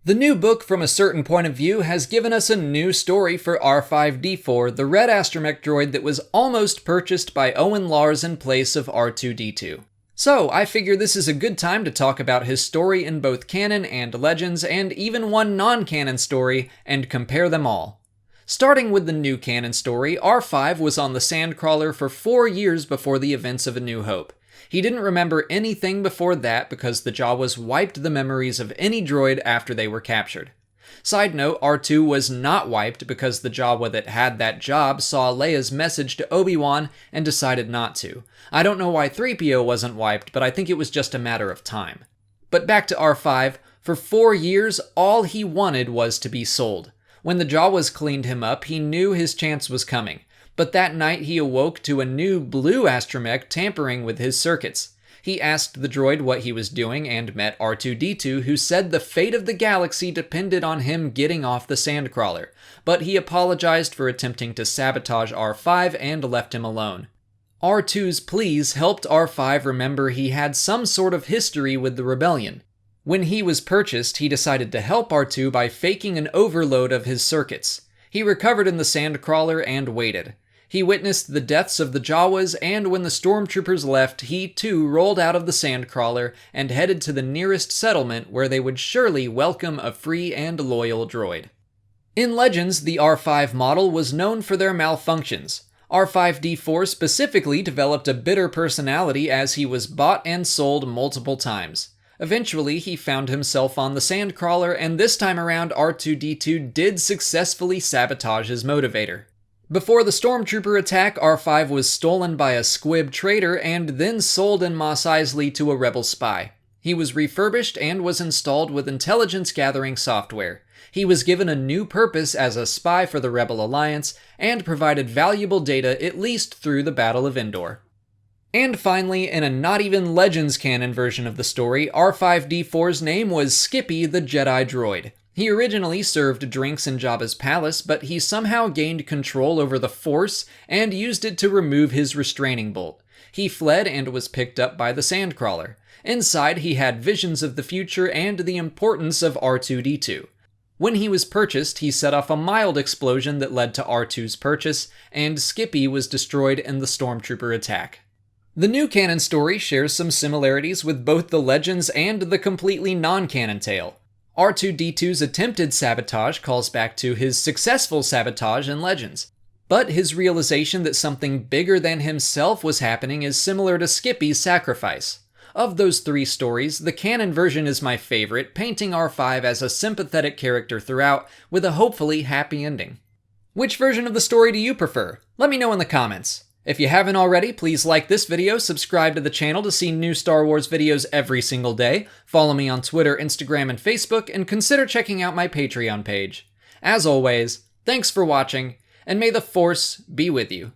The new book From a Certain Point of View has given us a new story for R5-D4, the red astromech droid that was almost purchased by Owen Lars in place of R2-D2. So, I figure this is a good time to talk about his story in both canon and legends, and even one non-canon story, and compare them all. Starting with the new canon story, R5 was on the Sandcrawler for 4 years before the events of A New Hope. He didn't remember anything before that because the Jawas wiped the memories of any droid after they were captured. Side note, R2 was not wiped because the Jawa that had that job saw Leia's message to Obi-Wan and decided not to. I don't know why 3PO wasn't wiped, but I think it was just a matter of time. But back to R5, for 4 years, all he wanted was to be sold. When the Jawas cleaned him up, he knew his chance was coming. But that night he awoke to a new blue astromech tampering with his circuits. He asked the droid what he was doing and met R2-D2, who said the fate of the galaxy depended on him getting off the Sandcrawler, but he apologized for attempting to sabotage R5 and left him alone. R2's pleas helped R5 remember he had some sort of history with the rebellion. When he was purchased, he decided to help R2 by faking an overload of his circuits. He recovered in the Sandcrawler and waited. He witnessed the deaths of the Jawas, and when the stormtroopers left, he too rolled out of the Sandcrawler and headed to the nearest settlement where they would surely welcome a free and loyal droid. In Legends, the R5 model was known for their malfunctions. R5-D4 specifically developed a bitter personality as he was bought and sold multiple times. Eventually, he found himself on the Sandcrawler, and this time around R2-D2 did successfully sabotage his motivator. Before the Stormtrooper attack, R5 was stolen by a squib trader and then sold in Mos Eisley to a rebel spy. He was refurbished and was installed with intelligence-gathering software. He was given a new purpose as a spy for the Rebel Alliance and provided valuable data at least through the Battle of Endor. And finally, in a not even Legends canon version of the story, R5-D4's name was Skippy the Jedi droid. He originally served drinks in Jabba's palace, but he somehow gained control over the Force and used it to remove his restraining bolt. He fled and was picked up by the Sandcrawler. Inside, he had visions of the future and the importance of R2-D2. When he was purchased, he set off a mild explosion that led to R2's purchase, and Skippy was destroyed in the Stormtrooper attack. The new canon story shares some similarities with both the Legends and the completely non-canon tale. R2-D2's attempted sabotage calls back to his successful sabotage in Legends. But his realization that something bigger than himself was happening is similar to Skippy's sacrifice. Of those 3 stories, the canon version is my favorite, painting R5 as a sympathetic character throughout, with a hopefully happy ending. Which version of the story do you prefer? Let me know in the comments. If you haven't already, please like this video, subscribe to the channel to see new Star Wars videos every single day, follow me on Twitter, Instagram, and Facebook, and consider checking out my Patreon page. As always, thanks for watching, and may the Force be with you.